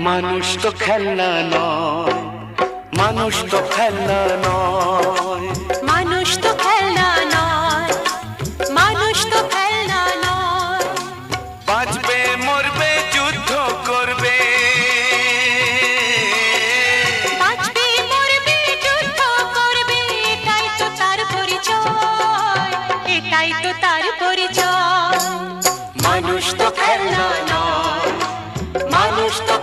মানুষ তো খেলনা নয়, মানুষ তো খেলনা নয়, মানুষ তো খেলনা নয়, মানুষ তো খেলনা নয়। বাঁচবে মরবে যুদ্ধ করবে, বাঁচবে মরবে যুদ্ধ করবে, এটাই তো তার পরিচয়, এটাই তো তার পরিচয়। মানুষ তো খেলনা নয়, মানুষ তো